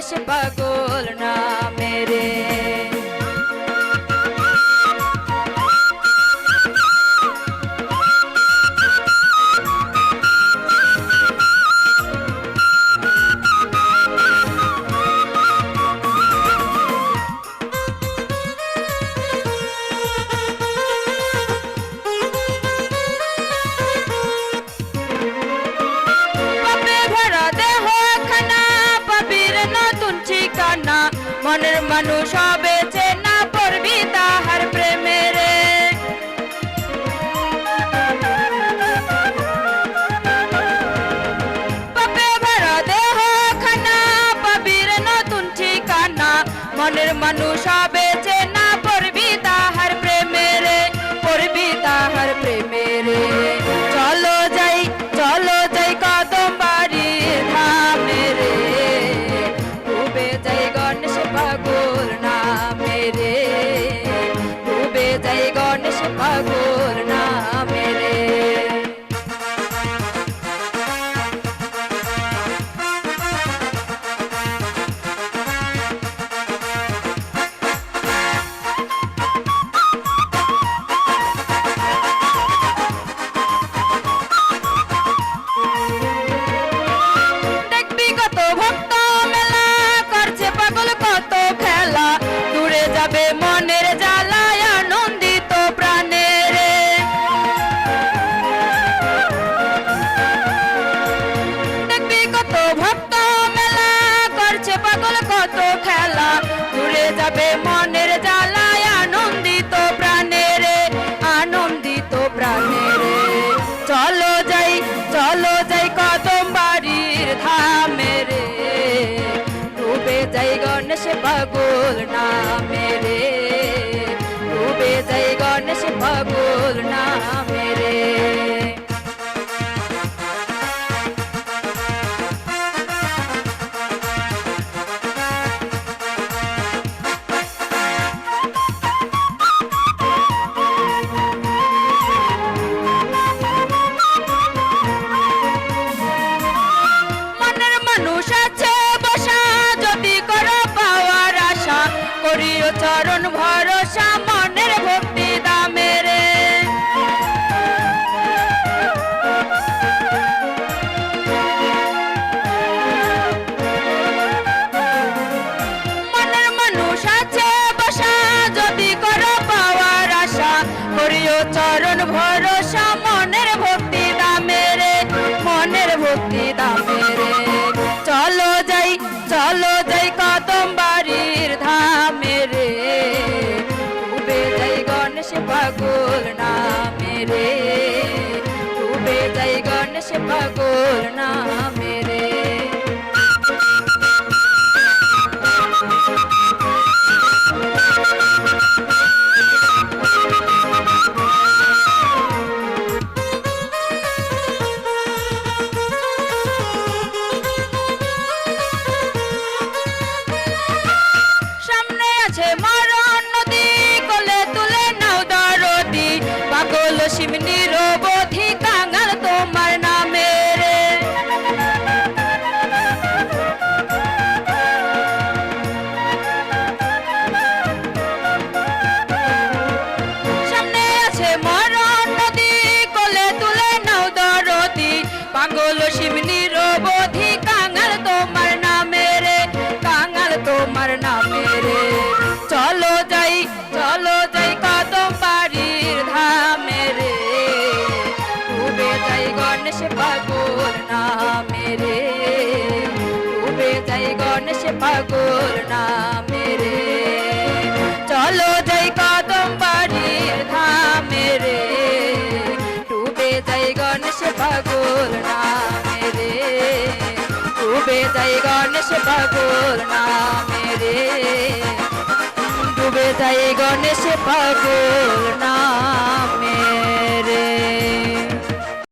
গণেশ পাগল নামে রে। মনের মানুষ হবে চেনা পড়বি তাহার প্রেমে রে। পাপে ভরা দেহ খানা পাবি রে নতুন ঠিকানা। মনের মানুষ হবে চেনা পড়বি তাহার প্রেমে রে, পড়বি তাহার প্রেমে রে। চলো যাই কদম বাড়ির ধামে রে, ডুবে যাই গণেশ পাগল নামে রে, ডুবে যাই গণেশ পাগল নামে রে। দেখবি কত ভক্ত মেলা করছে পাগল কত খেলা, দূরে যাবে মনের জ্বালায় আনন্দিত প্রাণে রে। দেখবি কত ভক্ত মেলা করছে পাগল কত খেলা, দূরে যাবে মনের জ্বালায় আনন্দিত প্রাণে রে, আনন্দিত প্রাণে রে। চলো যাই কদম বাড়ির ধামে রে, ডুবে যাই গণেশ পাগল নামে রে, ডুবে যাই গণেশ পাগল নামে রে। করিও চরণ ভরসা মনের ভক্তি দামে রে। মনের মানুষ আছে বসা যদি করো পাওয়ার আশা, করিও চরণ ভরসা মনের ভক্তি দামে রে, মনের ভক্তি দামে রে। চলো যাই কদম বাড়ির ধামে রে, ডুবে যাই গণেশ পাগল নামে রে, ডুবে যাই গণেশ পাগল নামে রে। মরণ নদী কোলে তুলে নাও দরদি, পাগল শিব নিরবধি কাঙাল তোমার নামে রে। সামনে আছে মরণ নদী কোলে তুলে নাও দরদি, পাগল শিব নিরবধি কাঙাল তোমার নামে রে, কাঙাল তোমার নামে রে। চলো যাই কদম বাড়ির ধামে রে, ডুবে যাই গণেশ পাগল নামে রে, ডুবে যাই গণেশ পাগল নামে রে। চলো যাই কদম বাড়ির ধামে রে, ডুবে যাই গণেশ পাগল নামে রে, ডুবে যাই গণেশ পাগল নামে রে, ডুবে যাই গণেশ পাগল